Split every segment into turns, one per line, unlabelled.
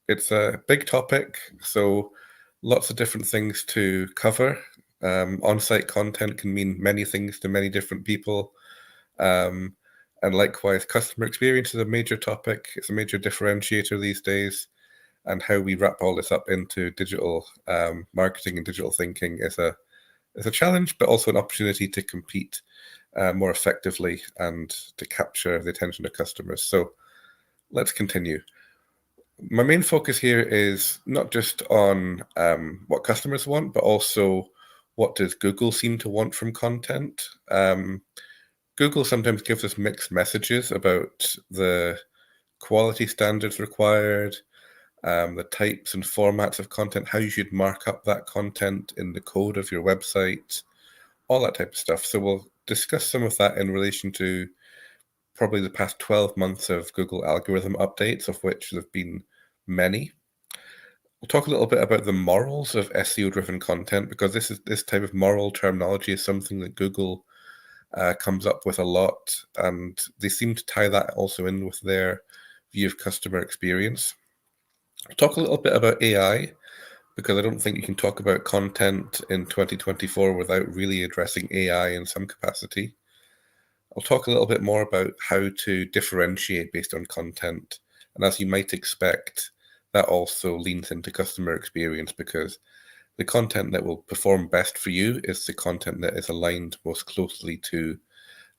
it's a big topic, so lots of different things to cover. On-site content can mean many things to many different people. Um, and likewise, customer experience is a major topic. It's a major differentiator these days. And how we wrap all this up into digital marketing and digital thinking is a challenge, but also an opportunity to compete more effectively and to capture the attention of customers. So let's continue. My main focus here is not just on what customers want, but also what does Google seem to want from content. Google sometimes gives us mixed messages about the quality standards required, the types and formats of content, how you should mark up that content in the code of your website, all that type of stuff. So we'll discuss some of that in relation to probably the past 12 months of Google algorithm updates, of which there have been many. We'll talk a little bit about the morals of SEO-driven content, because this type of moral terminology is something that Google comes up with a lot, and they seem to tie that also in with their view of customer experience. We'll talk a little bit about AI, because I don't think you can talk about content in 2024 without really addressing AI in some capacity. I'll talk a little bit more about how to differentiate based on content. And as you might expect, that also leans into customer experience, because the content that will perform best for you is the content that is aligned most closely to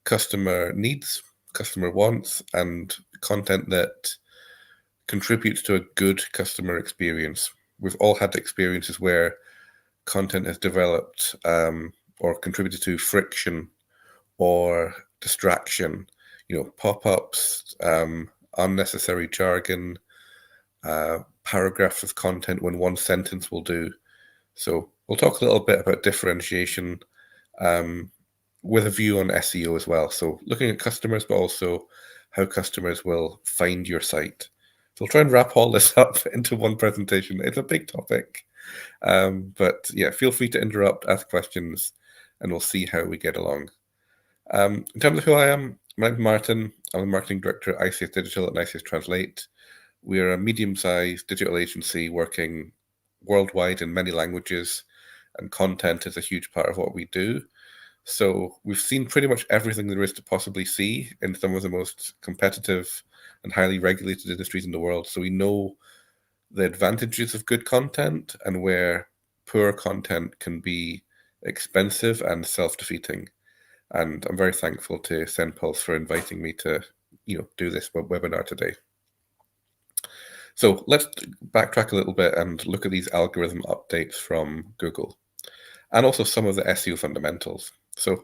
customer needs, customer wants, and content that contributes to a good customer experience. We've all had experiences where content has developed or contributed to friction or distraction, pop-ups, unnecessary jargon, paragraphs of content when one sentence will do. So we'll talk a little bit about differentiation with a view on SEO as well. So looking at customers, but also how customers will find your site. So we'll try and wrap all this up into one presentation. It's a big topic, but yeah, feel free to interrupt, ask questions, and we'll see how we get along. In terms of who I am, my name's Martin. I'm the marketing director at ICS-digital and ICS-Translate. We are a medium-sized digital agency working worldwide in many languages, and content is a huge part of what we do. So we've seen pretty much everything there is to possibly see in some of the most competitive and highly regulated industries in the world. So we know the advantages of good content and where poor content can be expensive and self-defeating. And I'm very thankful to SendPulse for inviting me to, do this webinar today. So let's backtrack a little bit and look at these algorithm updates from Google, and also some of the SEO fundamentals. So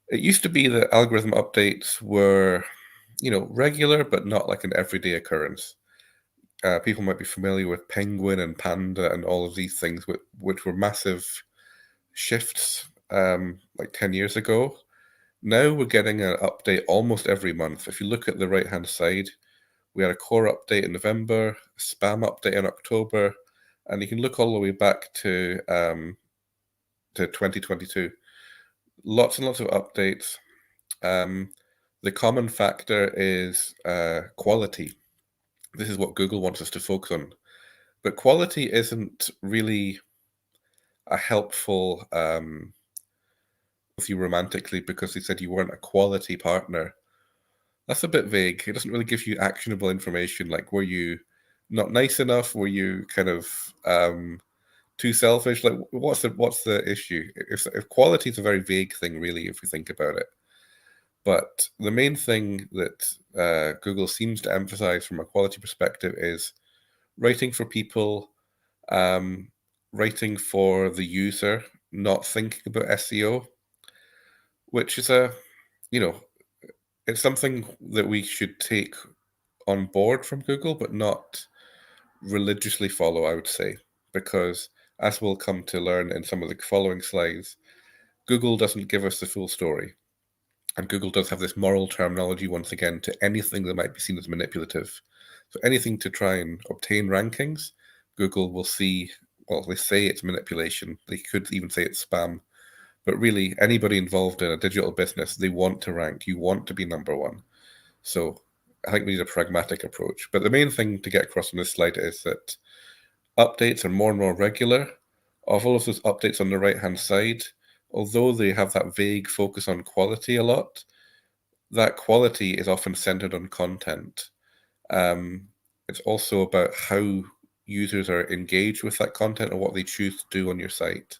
it used to be that algorithm updates were, regular, but not like an everyday occurrence. People might be familiar with Penguin and Panda and all of these things, which were massive shifts like 10 years ago. Now we're getting an update almost every month. If you look at the right-hand side, we had a core update in November, a spam update in October, and you can look all the way back to 2022. Lots and lots of updates. The common factor is quality. This is what Google wants us to focus on. But quality isn't really a helpful with you romantically, because they said you weren't a quality partner. That's a bit vague. It doesn't really give you actionable information, like were you not nice enough? Were you kind of too selfish? Like what's the issue? If quality is a very vague thing, really, if we think about it. But the main thing that Google seems to emphasize from a quality perspective is writing for people, writing for the user, not thinking about SEO, which is it's something that we should take on board from Google, but not religiously follow, I would say, because as we'll come to learn in some of the following slides, Google doesn't give us the full story. And Google does have this moral terminology, once again, to anything that might be seen as manipulative. So anything to try and obtain rankings, Google will see, well, they say it's manipulation. They could even say it's spam. But really, anybody involved in a digital business, they want to rank. You want to be number one. So I think we need a pragmatic approach. But the main thing to get across on this slide is that updates are more and more regular. Of all of those updates on the right-hand side, although they have that vague focus on quality a lot, that quality is often centered on content. It's also about how users are engaged with that content and what they choose to do on your site.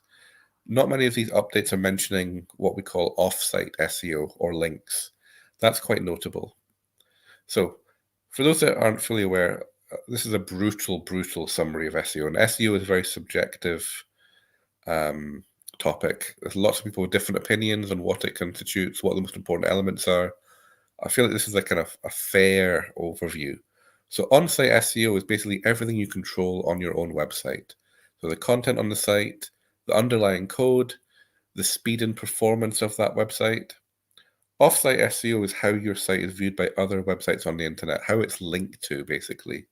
Not many of these updates are mentioning what we call off-site SEO or links. That's quite notable. So for those that aren't fully aware, this is a brutal summary of SEO. And SEO is a very subjective topic. There's lots of people with different opinions on what it constitutes, what the most important elements are. I feel like this is a kind of a fair overview. So on-site SEO is basically everything you control on your own website. So the content on the site, the underlying code, the speed and performance of that website. Off-site SEO is how your site is viewed by other websites on the internet, how it's linked to, basically.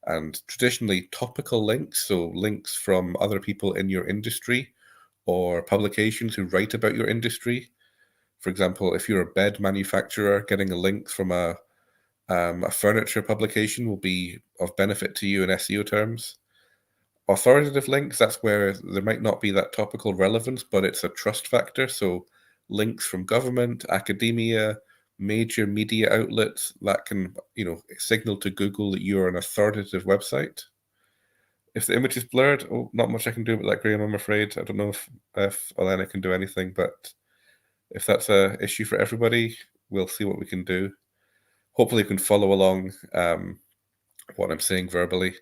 And traditionally, topical links, so links from other people in your industry or publications who write about your industry. For example, if you're a bed manufacturer, getting a link from a furniture publication will be of benefit to you in SEO terms. Authoritative links, that's where there might not be that topical relevance, but it's a trust factor. So links from government, academia, major media outlets, that can, signal to Google that you're an authoritative website. If the image is blurred, not much I can do about that, Graham, I'm afraid. I don't know if Elena can do anything, but if that's an issue for everybody, we'll see what we can do. Hopefully you can follow along what I'm saying verbally.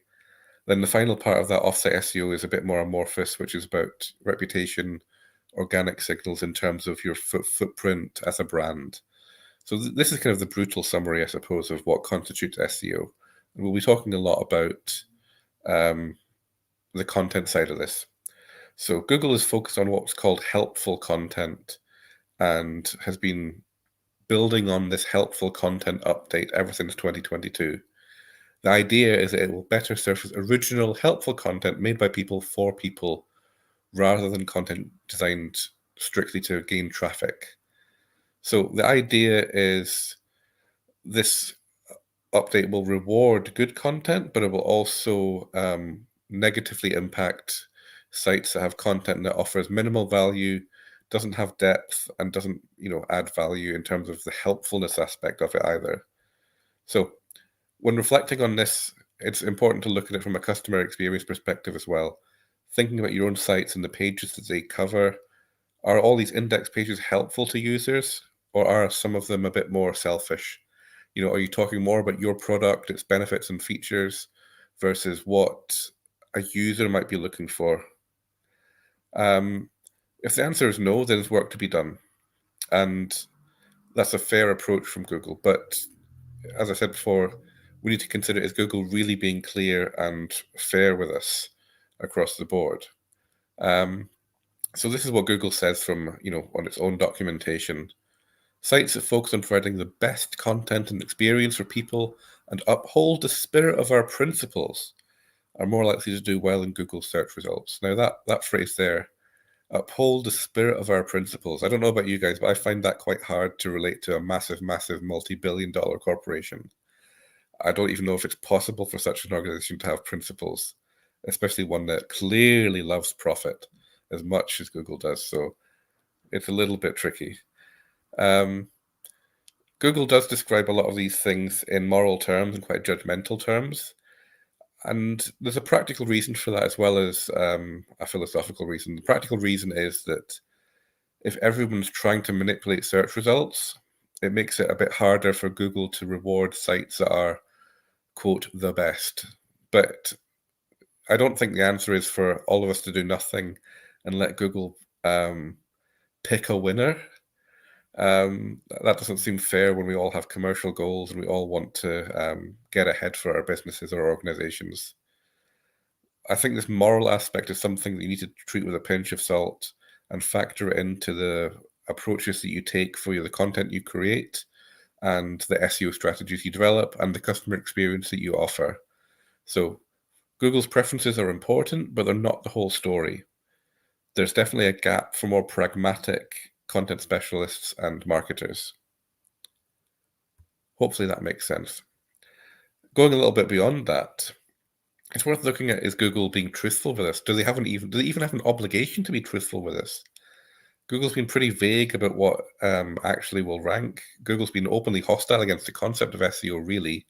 Then the final part of that offsite SEO is a bit more amorphous, which is about reputation, organic signals in terms of your footprint as a brand. So this is kind of the brutal summary, I suppose, of what constitutes SEO. And we'll be talking a lot about the content side of this. So Google is focused on what's called helpful content and has been building on this helpful content update ever since 2022. The idea is that it will better surface original, helpful content made by people for people, rather than content designed strictly to gain traffic. So the idea is this update will reward good content, but it will also negatively impact sites that have content that offers minimal value, doesn't have depth, and doesn't, add value in terms of the helpfulness aspect of it either. So when reflecting on this, it's important to look at it from a customer experience perspective as well. Thinking about your own sites and the pages that they cover. Are all these index pages helpful to users, or are some of them a bit more selfish? Are you talking more about your product, its benefits and features, versus what a user might be looking for? If the answer is no, then there's work to be done. And that's a fair approach from Google. But as I said before, we need to consider, is Google really being clear and fair with us across the board? So this is what Google says from, on its own documentation. Sites that focus on providing the best content and experience for people and uphold the spirit of our principles are more likely to do well in Google search results. Now that phrase there, uphold the spirit of our principles. I don't know about you guys, but I find that quite hard to relate to a massive multi-billion-dollar corporation. I don't even know if it's possible for such an organization to have principles, especially one that clearly loves profit as much as Google does. So it's a little bit tricky. Google does describe a lot of these things in moral terms and quite judgmental terms. And there's a practical reason for that as well as a philosophical reason. The practical reason is that if everyone's trying to manipulate search results, it makes it a bit harder for Google to reward sites that are, quote, the best. But I don't think the answer is for all of us to do nothing and let Google pick a winner. That doesn't seem fair when we all have commercial goals and we all want to get ahead for our businesses or organizations. I think this moral aspect is something that you need to treat with a pinch of salt and factor into the approaches that you take for the content you create and the SEO strategies you develop and the customer experience that you offer. So Google's preferences are important, but they're not the whole story. There's definitely a gap for more pragmatic content specialists and marketers. Hopefully that makes sense. going a little bit beyond that, it's worth looking at, is Google being truthful with this? Do they even have an obligation to be truthful with this? Google's been pretty vague about what actually will rank. Google's been openly hostile against the concept of SEO, really.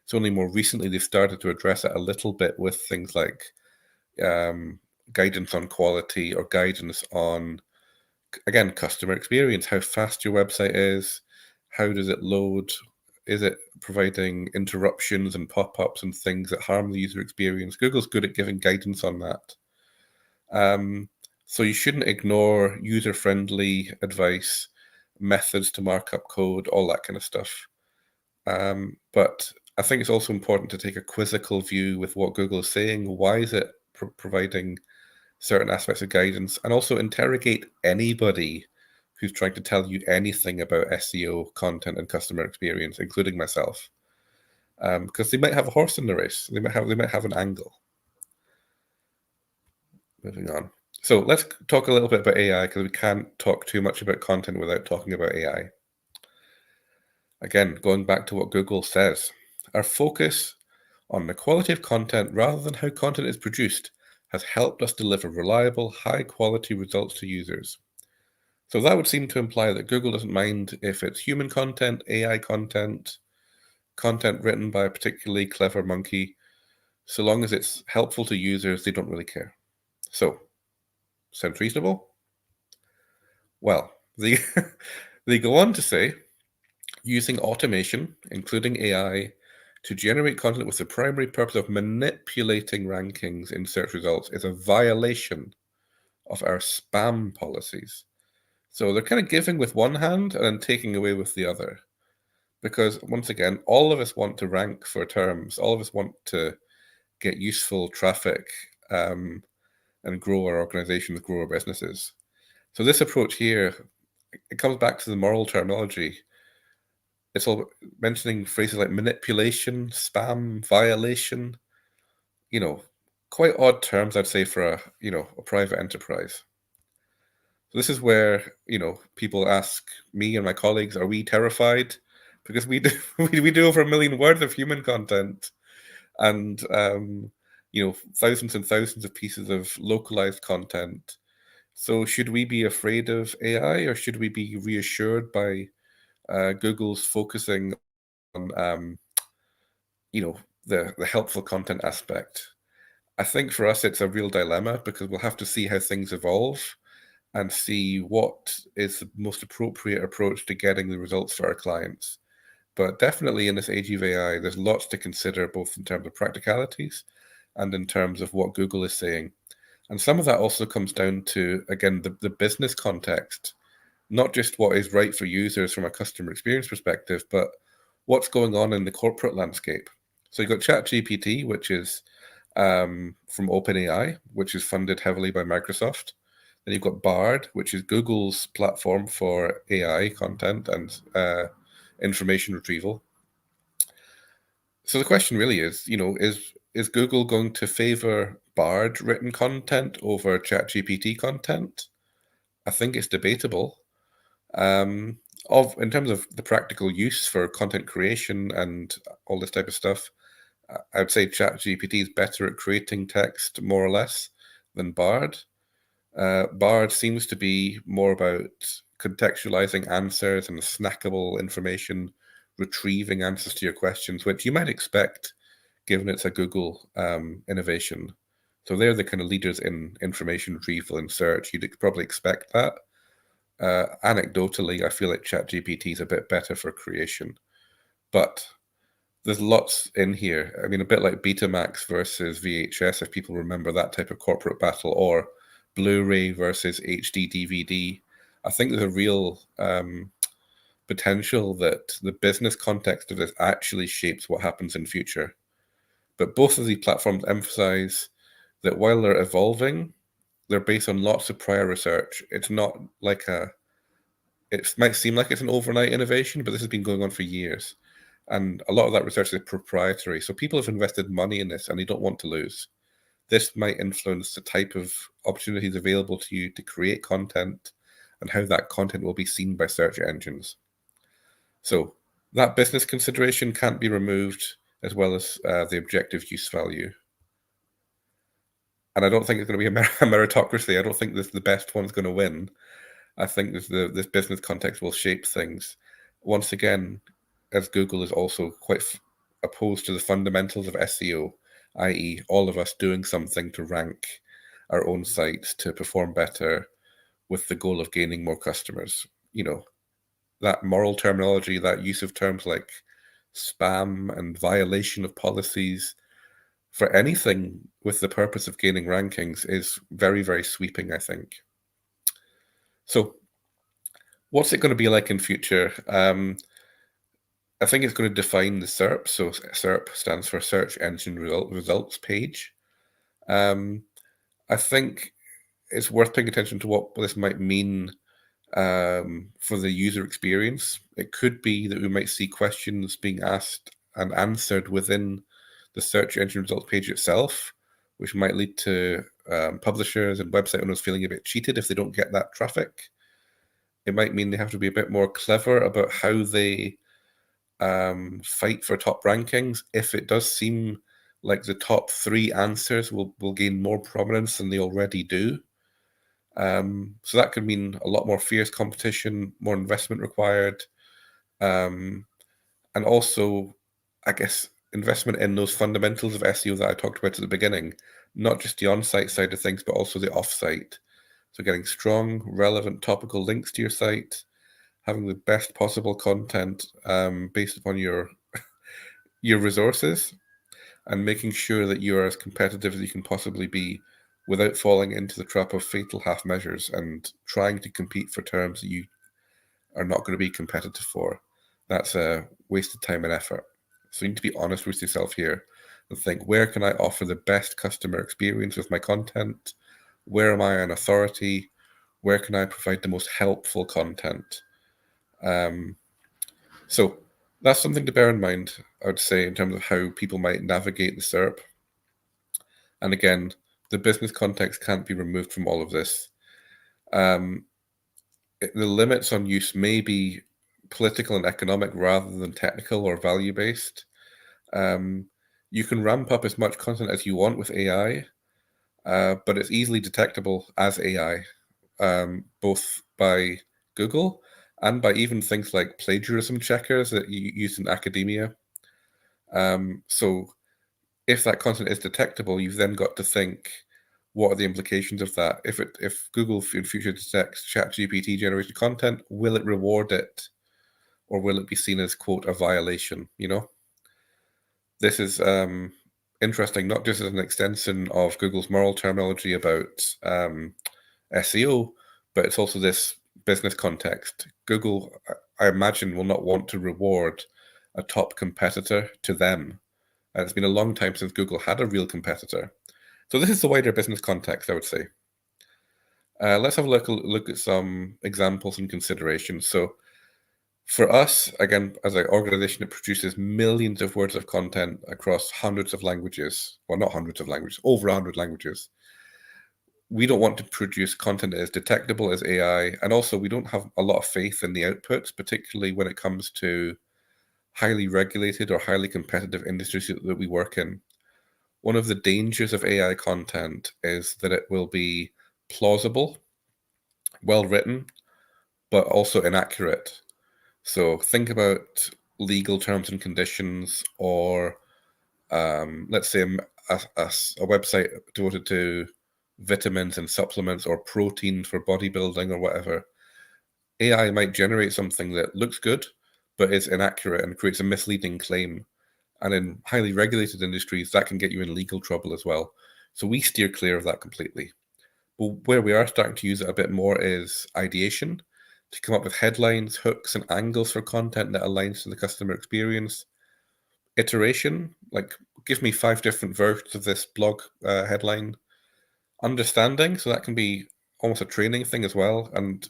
It's only more recently they've started to address it a little bit with things like guidance on quality or guidance on, again, customer experience, how fast your website is, how does it load, is it providing interruptions and pop-ups and things that harm the user experience? Google's good at giving guidance on that. So you shouldn't ignore user-friendly advice, methods to mark up code, all that kind of stuff. But I think it's also important to take a quizzical view with what Google is saying. Why is it providing certain aspects of guidance? And also interrogate anybody who's trying to tell you anything about SEO content and customer experience, including myself, because they might have a horse in the race. They might have an angle. Moving on. So let's talk a little bit about AI, because we can't talk too much about content without talking about AI. Again, going back to what Google says, our focus on the quality of content rather than how content is produced has helped us deliver reliable, high-quality results to users. So that would seem to imply that Google doesn't mind if it's human content, AI content, content written by a particularly clever monkey. So long as it's helpful to users, they don't really care. So, sounds reasonable? Well, they, they go on to say, using automation, including AI, to generate content with the primary purpose of manipulating rankings in search results is a violation of our spam policies. So they're kind of giving with one hand and then taking away with the other. Because once again, all of us want to rank for terms. All of us want to get useful traffic and grow our organizations, grow our businesses. So this approach here, it comes back to the moral terminology. It's all mentioning phrases like manipulation, spam, violation, quite odd terms, I'd say, for a private enterprise. So this is where, people ask me and my colleagues, are we terrified? Because we do, we do over 1 million words of human content and, thousands and thousands of pieces of localized content. So should we be afraid of AI, or should we be reassured by Google's focusing on, the helpful content aspect? I think for us, it's a real dilemma, because we'll have to see how things evolve and see what is the most appropriate approach to getting the results for our clients. But definitely in this age of AI, there's lots to consider, both in terms of practicalities and in terms of what Google is saying. And some of that also comes down to, again, the business context, not just what is right for users from a customer experience perspective, but what's going on in the corporate landscape. So you've got ChatGPT, which is from OpenAI, which is funded heavily by Microsoft. Then you've got Bard, which is Google's platform for AI content and information retrieval. So the question really is, is Google going to favor Bard written content over ChatGPT content? I think it's debatable. In terms of the practical use for content creation and all this type of stuff, I would say ChatGPT is better at creating text, more or less, than Bard. Bard seems to be more about contextualizing answers and snackable information, retrieving answers to your questions, which you might expect given it's a Google innovation. So they're the kind of leaders in information retrieval and search. You'd probably expect that. Anecdotally, I feel like ChatGPT is a bit better for creation, but there's lots in here. I mean, a bit like Betamax versus VHS, if people remember that type of corporate battle, or Blu-ray versus HD DVD. I think there's a real potential that the business context of this actually shapes what happens in future. But both of these platforms emphasize that while they're evolving, they're based on lots of prior research. It's not like it might seem like it's an overnight innovation, but this has been going on for years. And a lot of that research is proprietary. So people have invested money in this and they don't want to lose. This might influence the type of opportunities available to you to create content and how that content will be seen by search engines. So that business consideration can't be removed. as well as the objective use value. And I don't think it's going to be a meritocracy. I don't think the best one's going to win. I think this business context will shape things. Once again, as Google is also quite opposed to the fundamentals of SEO, i.e., all of us doing something to rank our own sites to perform better with the goal of gaining more customers. That moral terminology, that use of terms like spam and violation of policies for anything with the purpose of gaining rankings is very, very sweeping, I think. So what's it going to be like in future? I think it's going to define the SERP. So SERP stands for Search Engine Results Page. I think it's worth paying attention to what this might mean for the user experience. It could be that we might see questions being asked and answered within the search engine results page itself, which might lead to publishers and website owners feeling a bit cheated if they don't get that traffic. It might mean they have to be a bit more clever about how they fight for top rankings. If it does seem like the top 3 answers will gain more prominence than they already do. So that could mean a lot more fierce competition, more investment required, and also, I guess, investment in those fundamentals of SEO that I talked about at the beginning, not just the on-site side of things, but also the off-site. So getting strong, relevant, topical links to your site, having the best possible content based upon your resources, and making sure that you are as competitive as you can possibly be without falling into the trap of fatal half measures and trying to compete for terms that you are not going to be competitive for. That's a wasted time and effort. So you need to be honest with yourself here and think, where can I offer the best customer experience with my content? Where am I an authority? Where can I provide the most helpful content? So that's something to bear in mind, I would say, in terms of how people might navigate the SERP. And again, the business context can't be removed from all of this. The limits on use may be political and economic rather than technical or value-based. You can ramp up as much content as you want with AI, but it's easily detectable as AI, both by Google and by even things like plagiarism checkers that you use in academia. So if that content is detectable, you've then got to think, what are the implications of that? If Google in future detects ChatGPT generated content, will it reward it, or will it be seen as, quote, a violation? This is interesting, not just as an extension of Google's moral terminology about SEO, but it's also this business context. Google, I imagine, will not want to reward a top competitor to them. It's been a long time since Google had a real competitor. So this is the wider business context, I would say. Let's have a look at some examples and considerations. So for us, again, as an organization that produces millions of words of content across hundreds of languages, well, not hundreds of languages, over 100 languages, we don't want to produce content that is detectable as AI. And also, we don't have a lot of faith in the outputs, particularly when it comes to highly regulated or highly competitive industries that we work in. One of the dangers of AI content is that it will be plausible, well written, but also inaccurate. So think about legal terms and conditions, or let's say a website devoted to vitamins and supplements or protein for bodybuilding or whatever. AI might generate something that looks good, but is inaccurate and creates a misleading claim. And in highly regulated industries, that can get you in legal trouble as well. So we steer clear of that completely. But where we are starting to use it a bit more is ideation, to come up with headlines, hooks, and angles for content that aligns to the customer experience. Iteration, like give me 5 different versions of this blog headline. Understanding, so that can be almost a training thing as well. And,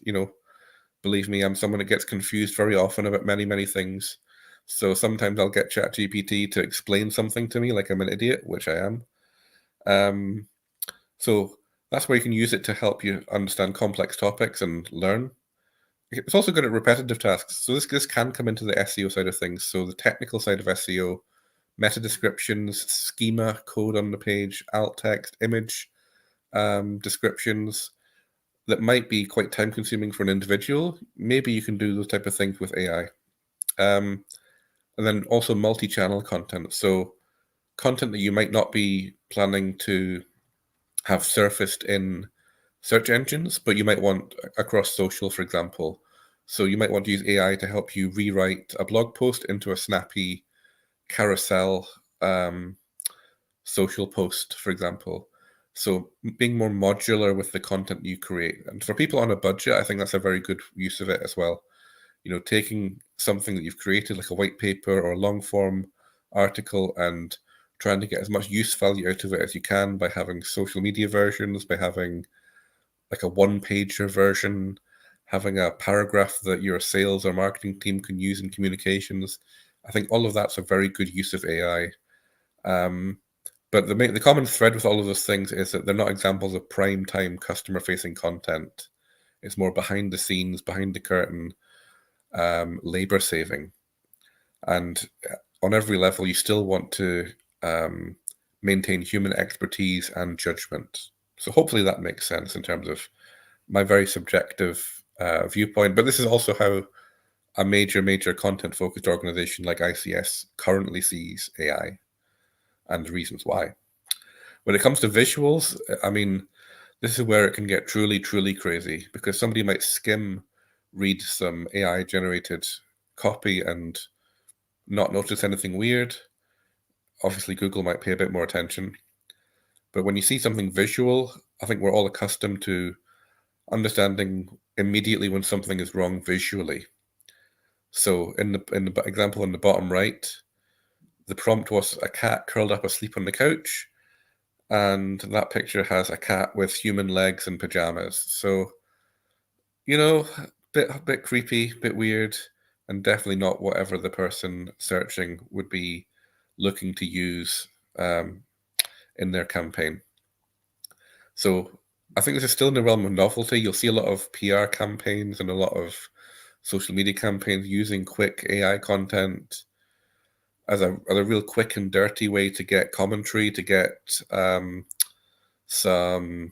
believe me, I'm someone that gets confused very often about many, many things. So sometimes I'll get ChatGPT to explain something to me like I'm an idiot, which I am. So that's where you can use it to help you understand complex topics and learn. It's also good at repetitive tasks. So this can come into the SEO side of things. So the technical side of SEO, meta descriptions, schema, code on the page, alt text, image descriptions that might be quite time consuming for an individual. Maybe you can do those type of things with AI. And then also multi-channel content. So content that you might not be planning to have surfaced in search engines, but you might want across social, for example. So you might want to use AI to help you rewrite a blog post into a snappy carousel social post, for example. So being more modular with the content you create. And for people on a budget, I think that's a very good use of it as well. You know, taking something that you've created, like a white paper or a long form article, and trying to get as much use value out of it as you can by having social media versions, by having like a one-pager version, having a paragraph that your sales or marketing team can use in communications. I think all of that's a very good use of AI. But the common thread with all of those things is that they're not examples of prime time customer facing content. It's more behind the scenes, behind the curtain, labor saving. And on every level, you still want to maintain human expertise and judgment. So hopefully that makes sense in terms of my very subjective viewpoint. But this is also how a major content-focused organization like ICS currently sees AI and the reasons why. When it comes to visuals, I mean, this is where it can get truly crazy, because somebody might read some AI-generated copy and not notice anything weird. Obviously, Google might pay a bit more attention. But when you see something visual, I think we're all accustomed to understanding immediately when something is wrong visually. So in the example on the bottom right, the prompt was a cat curled up asleep on the couch, and that picture has a cat with human legs and pajamas. So, you know, bit creepy, bit weird, and definitely not whatever the person searching would be looking to use in their campaign. So I think this is still in the realm of novelty. You'll see a lot of PR campaigns and a lot of social media campaigns using quick AI content as a real quick and dirty way to get commentary, to get some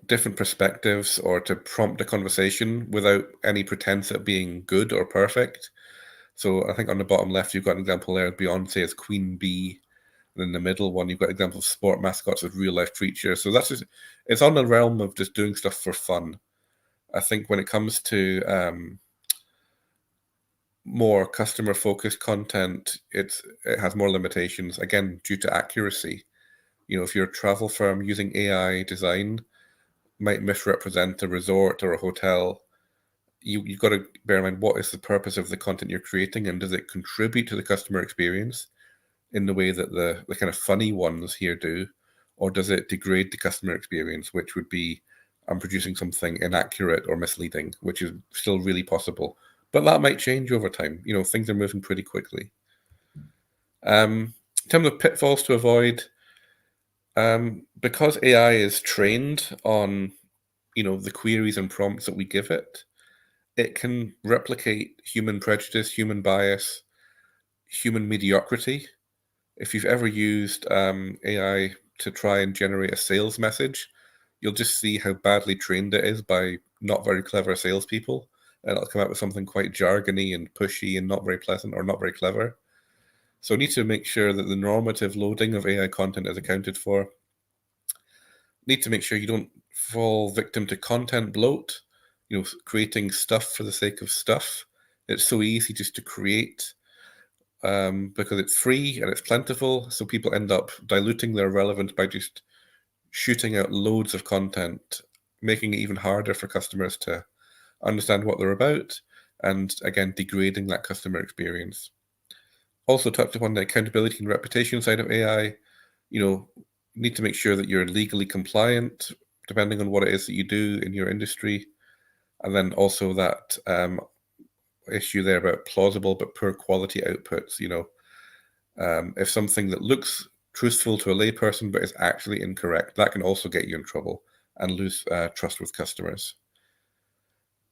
different perspectives, or to prompt a conversation without any pretense at being good or perfect. So I think on the bottom left, you've got an example there of Beyonce as Queen Bee. And in the middle one, you've got examples of sport mascots with real life creatures. So that's just, it's on the realm of just doing stuff for fun. I think when it comes to more customer focused content, it has more limitations, again, due to accuracy. You know, if you're a travel firm, using AI design might misrepresent a resort or a hotel. You've got to bear in mind, what is the purpose of the content you're creating, and does it contribute to the customer experience in the way that the kind of funny ones here do, or does it degrade the customer experience, which would be I'm producing something inaccurate or misleading, which is still really possible. But that might change over time. You know, things are moving pretty quickly. In terms of pitfalls to avoid, because AI is trained on, the queries and prompts that we give it, it can replicate human prejudice, human bias, human mediocrity. If you've ever used AI to try and generate a sales message, you'll just see how badly trained it is by not very clever salespeople. And it'll come out with something quite jargony and pushy and not very pleasant or not very clever. So need to make sure that the normative loading of AI content is accounted for. Need to make sure you don't fall victim to content bloat, creating stuff for the sake of stuff. It's so easy just to create because it's free and it's plentiful. So people end up diluting their relevance by just shooting out loads of content, making it even harder for customers to understand what they're about, and again, degrading that customer experience. Also touched upon the accountability and reputation side of AI. Need to make sure that you're legally compliant, depending on what it is that you do in your industry. And then also that issue there about plausible but poor quality outputs. If something that looks truthful to a layperson but is actually incorrect, that can also get you in trouble and lose trust with customers.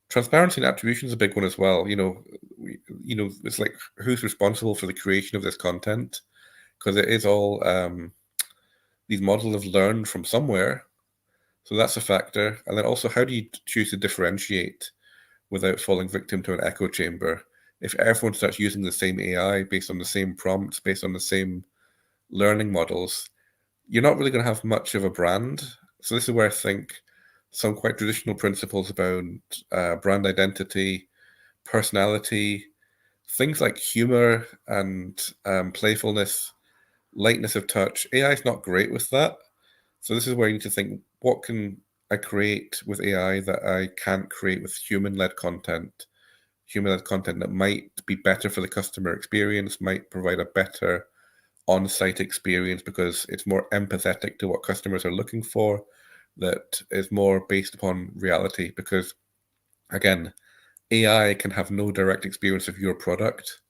Transparency and attribution is a big one as well. It's like who's responsible for the creation of this content, because it is all these models have learned from somewhere, so that's a factor. And then also, how do you choose to differentiate without falling victim to an echo chamber? If everyone starts using the same AI based on the same prompts, based on the same learning models, you're not really going to have much of a brand. So this is where I think some quite traditional principles about brand identity, personality, things like humor and playfulness, lightness of touch. AI is not great with that. So this is where you need to think, what can I create with AI that I can't create with human-led content? Human-led content that might be better for the customer experience, might provide a better on-site experience because it's more empathetic to what customers are looking for, that is more based upon reality. Because again, AI can have no direct experience of your product.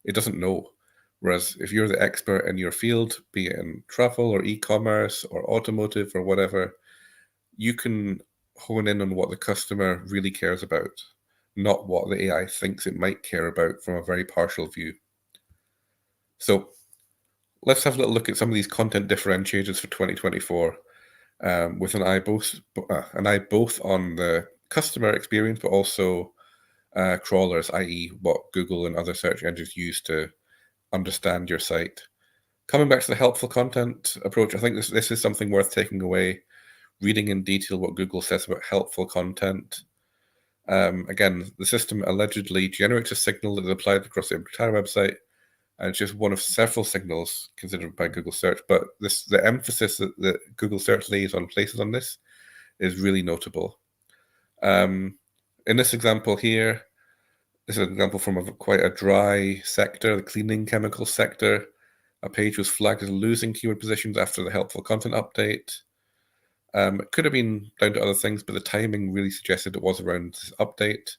It doesn't know. Whereas if you're the expert in your field, be it in travel or e-commerce or automotive or whatever, you can hone in on what the customer really cares about, not what the AI thinks it might care about from a very partial view. So let's have a little look at some of these content differentiators for 2024, with an eye both on the customer experience, but also crawlers, i.e., what Google and other search engines use to understand your site. Coming back to the helpful content approach, I think this is something worth taking away, reading in detail what Google says about helpful content. Again, the system allegedly generates a signal that is applied across the entire website, and it's just one of several signals considered by Google Search. But the emphasis that Google Search places on this is really notable. In this example here, this is an example from quite a dry sector, the cleaning chemical sector. A page was flagged as losing keyword positions after the helpful content update. It could have been down to other things, but the timing really suggested it was around this update.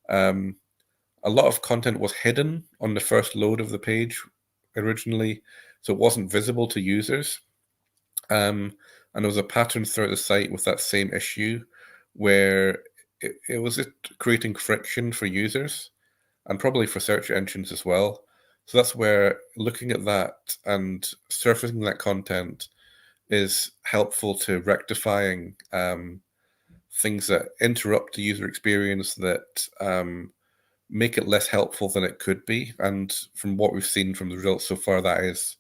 A lot of content was hidden on the first load of the page originally, so it wasn't visible to users. And there was a pattern throughout the site with that same issue where it was just creating friction for users and probably for search engines as well. So that's where looking at that and surfacing that content is helpful to rectifying things that interrupt the user experience, that make it less helpful than it could be. And from what we've seen from the results so far, that is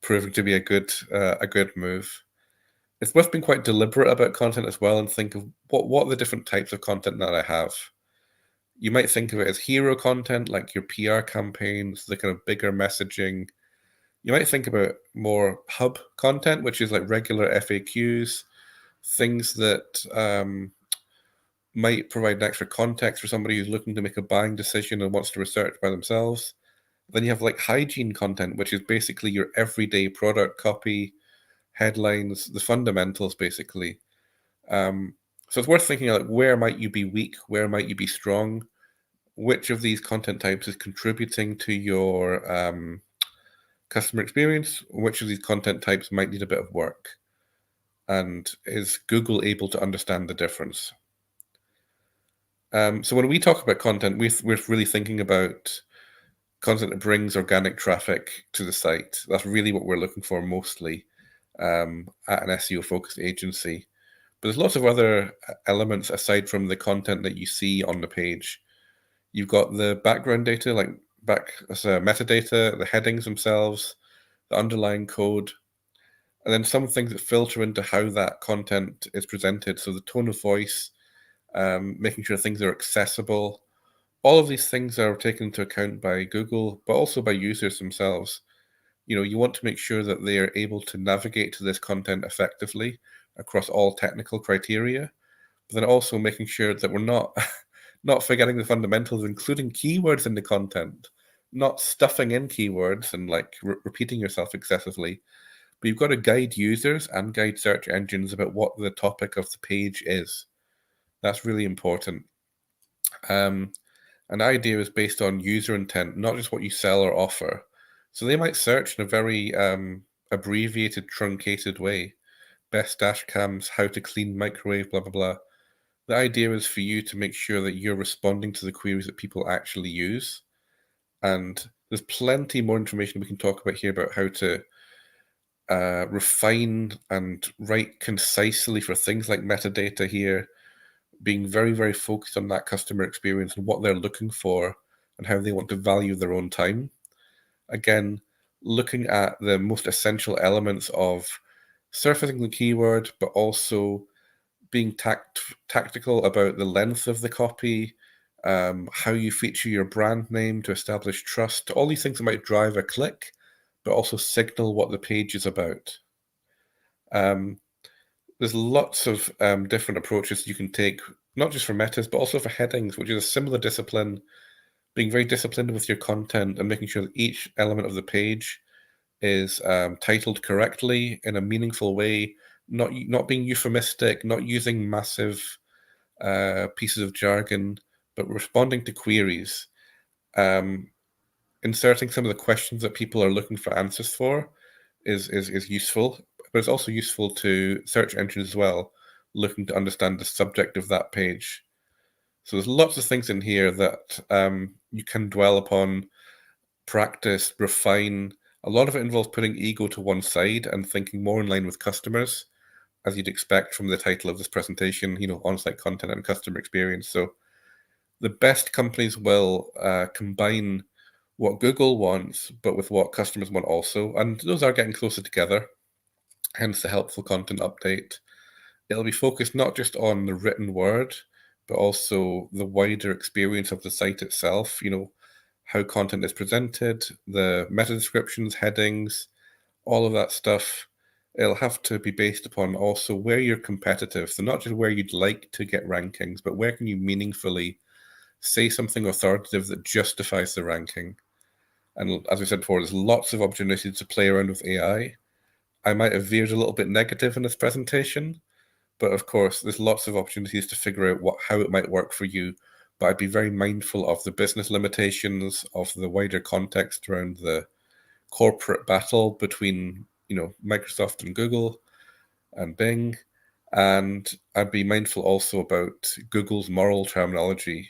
proving to be a good move. It's worth being quite deliberate about content as well and think of what are the different types of content that I have. You might think of it as hero content, like your PR campaigns, the kind of bigger messaging. You might think about more hub content, which is like regular FAQs, things that might provide an extra context for somebody who's looking to make a buying decision and wants to research by themselves. Then you have like hygiene content, which is basically your everyday product copy, headlines, the fundamentals, basically. So it's worth thinking like, where might you be weak? Where might you be strong? Which of these content types is contributing to your customer experience? Which of these content types might need a bit of work? And is Google able to understand the difference? So when we talk about content, we're really thinking about content that brings organic traffic to the site. That's really what we're looking for mostly at an SEO-focused agency. But there's lots of other elements aside from the content that you see on the page. You've got the background data, like metadata, the headings themselves, the underlying code, and then some things that filter into how that content is presented. So the tone of voice, making sure things are accessible. All of these things are taken into account by Google, but also by users themselves. You want to make sure that they are able to navigate to this content effectively across all technical criteria, but then also making sure that we're not not forgetting the fundamentals, including keywords in the content, not stuffing in keywords and like repeating yourself excessively. But you've got to guide users and guide search engines about what the topic of the page is. That's really important. An idea is based on user intent, not just what you sell or offer. So they might search in a very abbreviated, truncated way. Best dash cams, how to clean microwave, blah, blah, blah. The idea is for you to make sure that you're responding to the queries that people actually use. And there's plenty more information we can talk about here about how to refine and write concisely for things like metadata here, being very, very focused on that customer experience and what they're looking for and how they want to value their own time. Again, looking at the most essential elements of surfacing the keyword, but also being tactical about the length of the copy, how you feature your brand name to establish trust, all these things that might drive a click, but also signal what the page is about. There's lots of different approaches you can take, not just for metas, but also for headings, which is a similar discipline, being very disciplined with your content and making sure that each element of the page is titled correctly in a meaningful way, not being euphemistic, not using massive pieces of jargon, but responding to queries, inserting some of the questions that people are looking for answers for is useful, but it's also useful to search engines as well, looking to understand the subject of that page. So there's lots of things in here that you can dwell upon, practice, refine. A lot of it involves putting ego to one side and thinking more in line with customers, as you'd expect from the title of this presentation, on-site content and customer experience. So the best companies will combine what Google wants, but with what customers want also. And those are getting closer together, hence the helpful content update. It'll be focused not just on the written word, but also the wider experience of the site itself, how content is presented, the meta descriptions, headings, all of that stuff. It'll have to be based upon also where you're competitive. So not just where you'd like to get rankings, but where can you meaningfully say something authoritative that justifies the ranking. And as we said before, there's lots of opportunities to play around with AI. I might have veered a little bit negative in this presentation, but of course, there's lots of opportunities to figure out how it might work for you. But I'd be very mindful of the business limitations, of the wider context around the corporate battle between, Microsoft and Google and Bing. And I'd be mindful also about Google's moral terminology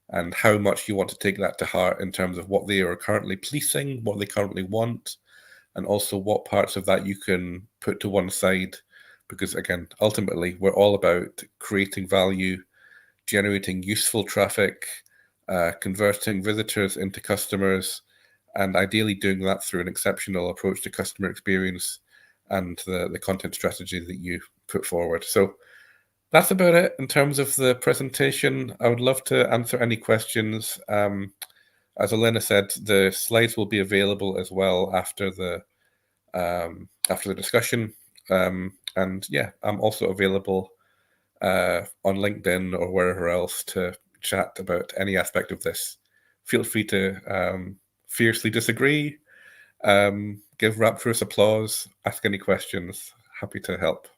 and how much you want to take that to heart in terms of what they are currently policing, what they currently want, and also what parts of that you can put to one side. Because again, ultimately, we're all about creating value, generating useful traffic, converting visitors into customers, and ideally doing that through an exceptional approach to customer experience and the content strategy that you put forward. So that's about it in terms of the presentation. I would love to answer any questions. As Elena said, the slides will be available as well after the discussion. And yeah, I'm also available on LinkedIn or wherever else to chat about any aspect of this. Feel free to fiercely disagree, give rapturous applause, ask any questions. Happy to help.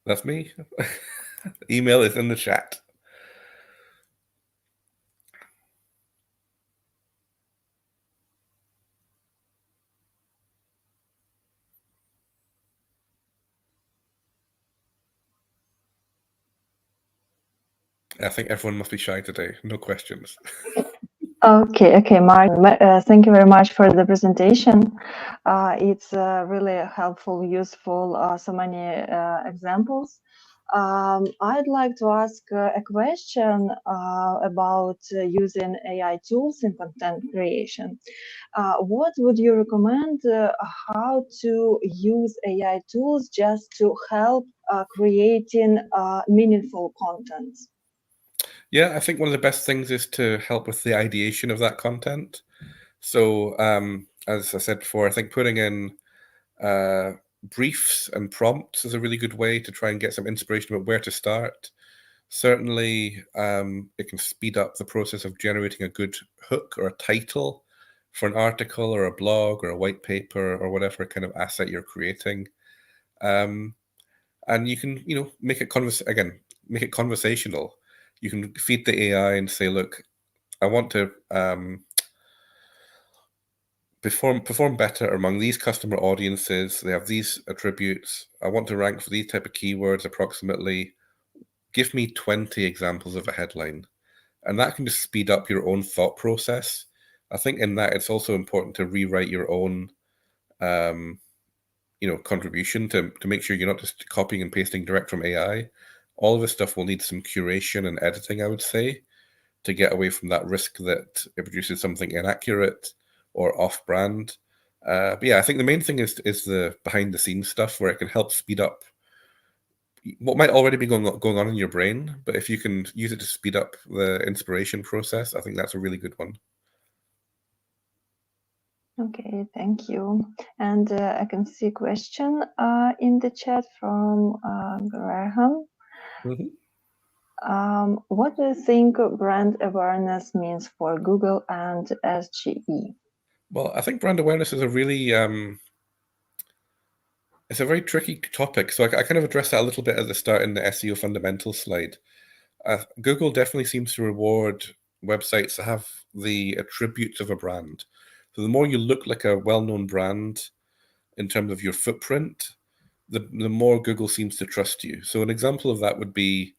That's me. Email is in the chat. I think everyone must be shy today. No questions.
Okay, Mark. Thank you very much for the presentation. It's really helpful, useful, so many examples. I'd like to ask a question about using AI tools in content creation. What would you recommend how to use AI tools just to help creating meaningful content?
Yeah, I think one of the best things is to help with the ideation of that content. So, as I said before, I think putting in briefs and prompts is a really good way to try and get some inspiration about where to start. Certainly, it can speed up the process of generating a good hook or a title for an article or a blog or a white paper or whatever kind of asset you're creating. And you can, make it make it conversational. You can feed the AI and say, look, I want to perform better among these customer audiences. They have these attributes. I want to rank for these type of keywords approximately. Give me 20 examples of a headline. And that can just speed up your own thought process. I think in that it's also important to rewrite your own contribution to make sure you're not just copying and pasting direct from AI. All of this stuff will need some curation and editing, I would say, to get away from that risk that it produces something inaccurate or off-brand. But yeah, I think the main thing is the behind-the-scenes stuff where it can help speed up what might already be going on in your brain. But if you can use it to speed up the inspiration process, I think that's a really good one.
Okay, thank you. And I can see a question in the chat from Graham. What do you think brand awareness means for Google and SGE?
Well, I think brand awareness is a really it's a very tricky topic. So I kind of addressed that a little bit at the start in the SEO fundamentals slide. Google definitely seems to reward websites that have the attributes of a brand. So the more you look like a well-known brand in terms of your footprint, the more Google seems to trust you. So an example of that would be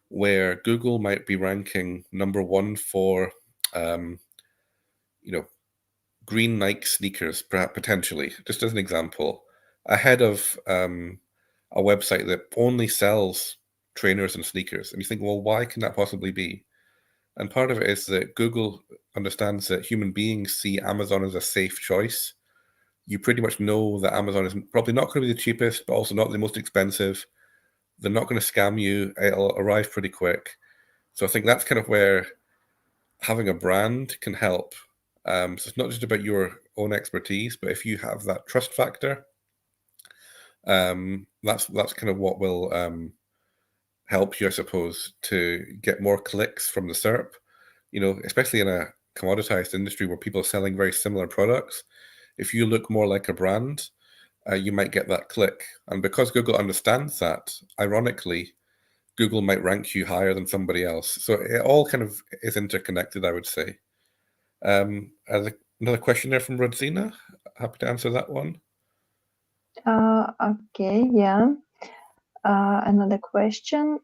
where Google might be ranking number 1 for, green Nike sneakers, potentially, just as an example, ahead of a website that only sells trainers and sneakers. And you think, well, why can that possibly be? And part of it is that Google understands that human beings see Amazon as a safe choice. You pretty much know that Amazon is probably not going to be the cheapest, but also not the most expensive. They're not going to scam you. It'll arrive pretty quick. So I think that's kind of where having a brand can help. So it's not just about your own expertise, but if you have that trust factor, that's kind of what will help you, I suppose, to get more clicks from the SERP. Especially in a commoditized industry where people are selling very similar products. If you look more like a brand, you might get that click. And because Google understands that, ironically, Google might rank you higher than somebody else. So it all kind of is interconnected, I would say. Another question there from Rodzina. Happy to answer that one.
Okay, yeah. Another question.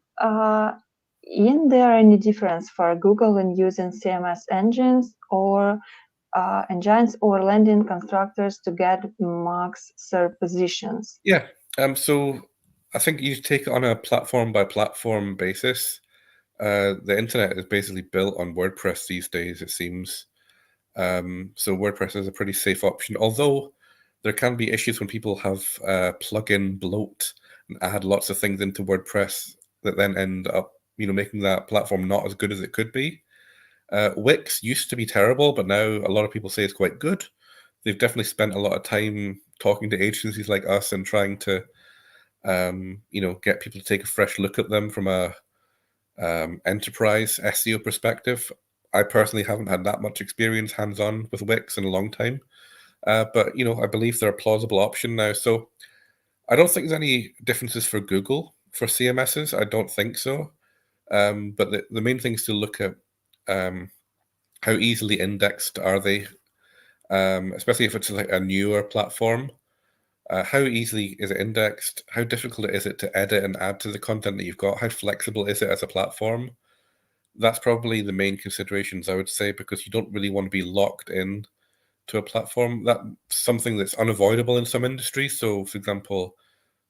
Is there any difference for Google in using CMS engines or landing constructors to get max SERP positions?
Yeah. So I think you take it on a platform by platform basis. The internet is basically built on WordPress these days, it seems. So WordPress is a pretty safe option, although there can be issues when people have plugin bloat and add lots of things into WordPress that then end up, making that platform not as good as it could be. Wix used to be terrible, but now a lot of people say it's quite good. They've definitely spent a lot of time talking to agencies like us and trying to, get people to take a fresh look at them from a enterprise SEO perspective. I personally haven't had that much experience hands-on with Wix in a long time, but I believe they're a plausible option now. So I don't think there's any differences for Google for CMSs. I don't think so. But the main thing is to look at how easily indexed are they, especially if it's like a newer platform. How easily is it indexed? How difficult is it to edit and add to the content that you've got? How flexible is it as a platform? That's probably the main considerations, I would say, because you don't really want to be locked in to a platform. That's something that's unavoidable in some industries. So, for example,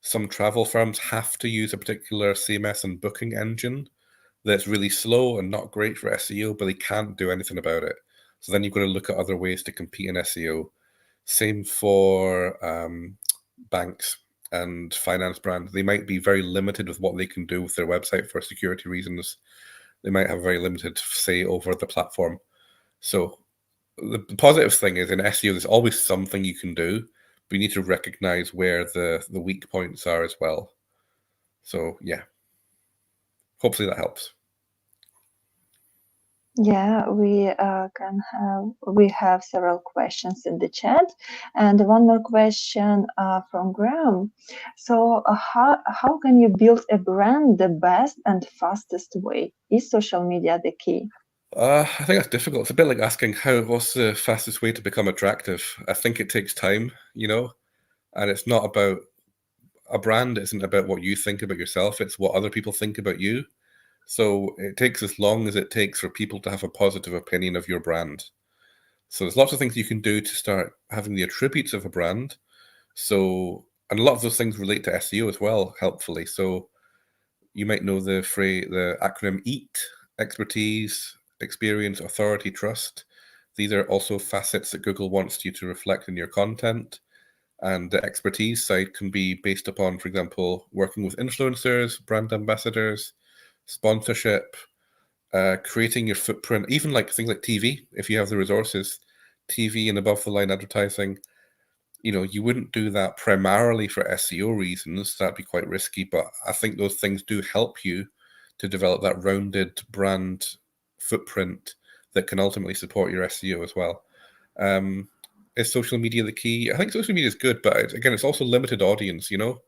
some travel firms have to use a particular CMS and booking engine that's really slow and not great for SEO, but they can't do anything about it. So then you've got to look at other ways to compete in SEO. Same for banks and finance brands. They might be very limited with what they can do with their website for security reasons. They might have very limited say over the platform. So the positive thing is in SEO, there's always something you can do, but you need to recognize where the weak points are as well. So yeah, hopefully that helps.
Yeah, we have several questions in the chat, and one more question from Graham. So, how can you build a brand the best and fastest way? Is social media the key?
I think that's difficult. It's a bit like asking what's the fastest way to become attractive? I think it takes time, and it's not about a brand isn't about what you think about yourself, it's what other people think about you. So it takes as long as it takes for people to have a positive opinion of your brand. So there's lots of things you can do to start having the attributes of a brand. So, and a lot of those things relate to SEO as well, helpfully. So you might know the acronym EAT: expertise, experience, authority, trust. These are also facets that Google wants you to reflect in your content. And the expertise side can be based upon, for example, working with influencers, brand ambassadors, sponsorship, creating your footprint, even like things like TV, if you have the resources, TV and above the line advertising. You wouldn't do that primarily for SEO reasons. That'd be quite risky, but I think those things do help you to develop that rounded brand footprint that can ultimately support your SEO as well. Is social media the key? I think social media is good, but again, it's also limited audience, you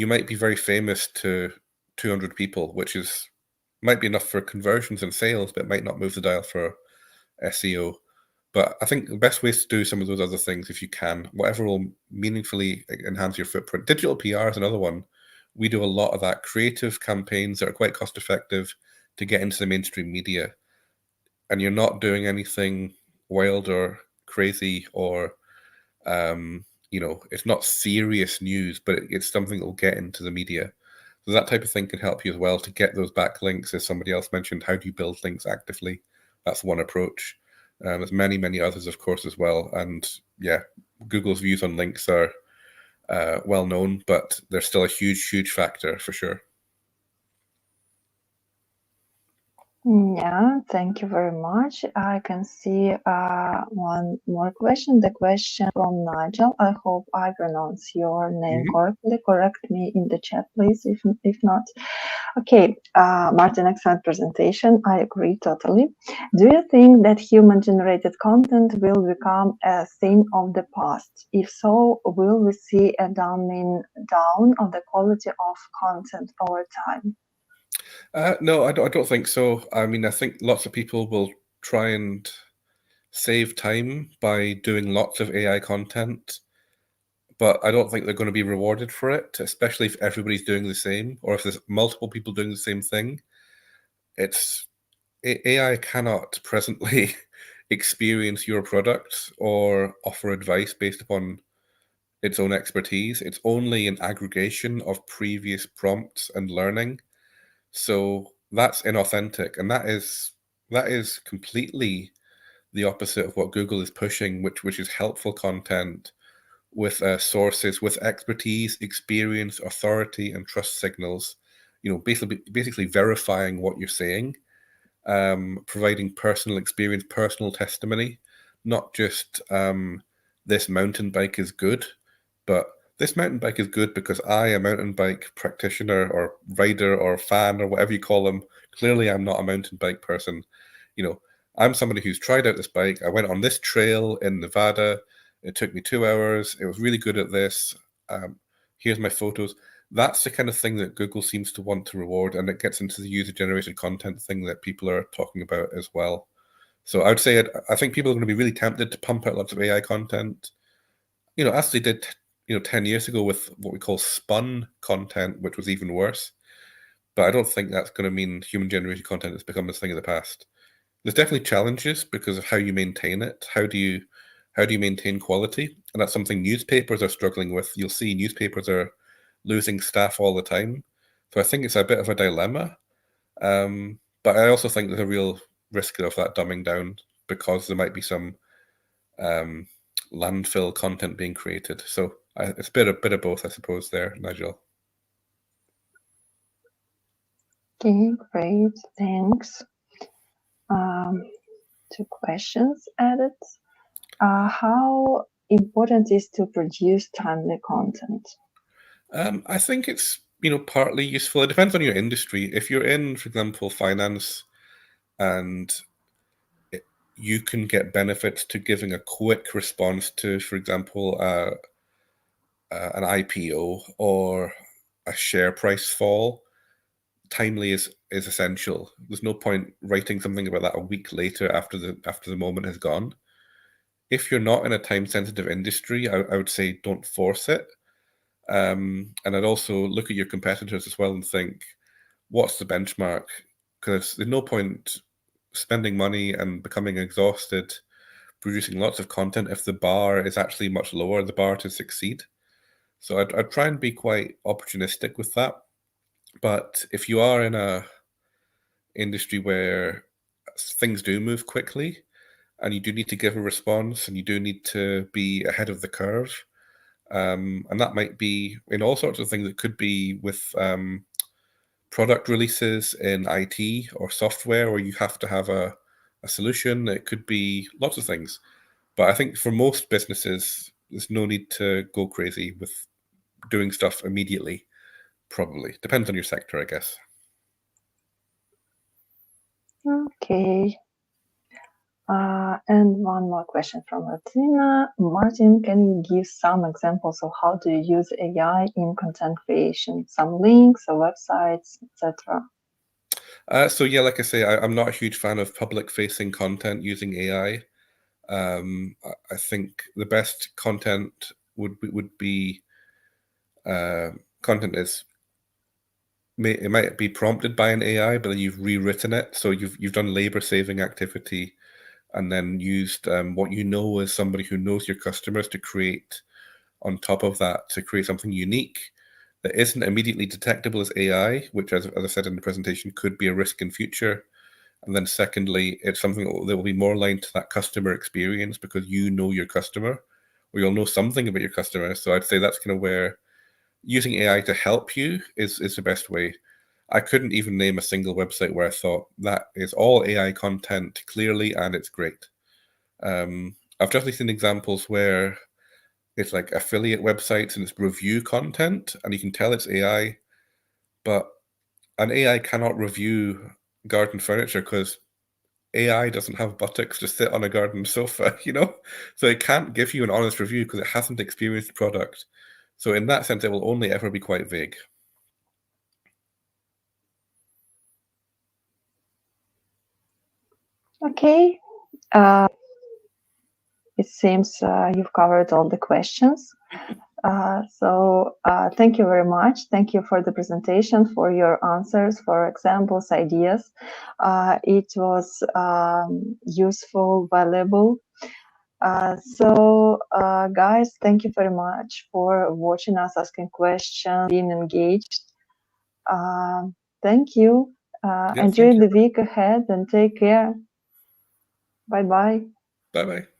might be very famous to 200 people, which might be enough for conversions and sales, but it might not move the dial for SEO. But I think the best way is to do some of those other things if you can, whatever will meaningfully enhance your footprint. Digital PR is another one. We do a lot of that, creative campaigns that are quite cost effective to get into the mainstream media. And you're not doing anything wild or crazy or, it's not serious news, but it's something that will get into the media. So that type of thing can help you as well to get those backlinks. As somebody else mentioned, how do you build links actively? That's one approach. There's many, many others, of course, as well. And yeah, Google's views on links are well known, but they're still a huge, huge factor for sure.
Yeah, thank you very much. I can see one more question. The question from Nigel. I hope I pronounce your name correctly. Correct me in the chat, please, if not. Okay, Martin, excellent presentation. I agree totally. Do you think that human-generated content will become a thing of the past? If so, will we see a dumbing down of the quality of content over time?
No, I don't think so. I mean, I think lots of people will try and save time by doing lots of AI content, but I don't think they're going to be rewarded for it, especially if everybody's doing the same, or if there's multiple people doing the same thing. AI cannot presently experience your product or offer advice based upon its own expertise. It's only an aggregation of previous prompts and learning. So that's inauthentic, and that is completely the opposite of what Google is pushing, which is helpful content with sources with expertise, experience, authority, and trust signals. Basically verifying what you're saying, providing personal experience, personal testimony, not just this mountain bike is good, but this mountain bike is good because I, a mountain bike practitioner or rider or fan or whatever you call them, clearly I'm not a mountain bike person. I'm somebody who's tried out this bike. I went on this trail in Nevada. It took me 2 hours. It was really good at this. Here's my photos. That's the kind of thing that Google seems to want to reward, and it gets into the user-generated content thing that people are talking about as well. So I would say I think people are going to be really tempted to pump out lots of AI content, as they did 10 years ago with what we call spun content, which was even worse. But I don't think that's going to mean human-generated content has become a thing of the past. There's definitely challenges because of how you maintain it. How do you maintain quality? And that's something newspapers are struggling with. You'll see newspapers are losing staff all the time. So I think it's a bit of a dilemma. But I also think there's a real risk of that dumbing down because there might be some landfill content being created. So it's a bit of both, I suppose, there, Nigel.
Okay, great, thanks. 2 questions added. How important is to produce timely content?
I think it's partly useful. It depends on your industry. If you're in, for example, finance, and you can get benefits to giving a quick response to, for example, an IPO or a share price fall. Timely is is essential. There's no point writing something about that a week later after the moment has gone. If you're not in a time-sensitive industry, I would say don't force it. And I'd also look at your competitors as well and think, what's the benchmark? Because there's no point spending money and becoming exhausted producing lots of content if the bar is actually much lower, the bar to succeed. So I'd try and be quite opportunistic with that. But if you are in a industry where things do move quickly and you do need to give a response and you do need to be ahead of the curve, and that might be in all sorts of things. It could be with product releases in IT or software where you have to have a solution. It could be lots of things. But I think for most businesses, there's no need to go crazy with doing stuff immediately, probably. Depends on your sector, I guess.
Okay. And one more question from Latina. Martin, can you give some examples of how to use AI in content creation? Some links or websites, etc.
So yeah, like I say, I'm not a huge fan of public-facing content using AI. I think the best content would be content it might be prompted by an AI, but then you've rewritten it, so you've done labor-saving activity, and then used what you know as somebody who knows your customers to create on top of that, to create something unique that isn't immediately detectable as AI, which, as I said in the presentation, could be a risk in future. And then secondly, it's something that will be more aligned to that customer experience because you know your customer, or you'll know something about your customer. So I'd say that's kind of where using AI to help you is the best way. I couldn't even name a single website where I thought that is all AI content clearly and it's great. I've definitely seen examples where it's like affiliate websites and it's review content and you can tell it's AI, but an AI cannot review garden furniture because AI doesn't have buttocks to sit on a garden sofa, you know? So it can't give you an honest review because it hasn't experienced the product. So in that sense, it will only ever be quite vague.
Okay. It seems you've covered all the questions. So thank you very much. Thank you for the presentation, for your answers, for examples, ideas. It was useful, valuable. So guys, thank you very much for watching us, asking questions, being engaged. Thank you.
Yeah,
Enjoy
thank you.
the week ahead and take care. Bye-bye.
Bye-bye.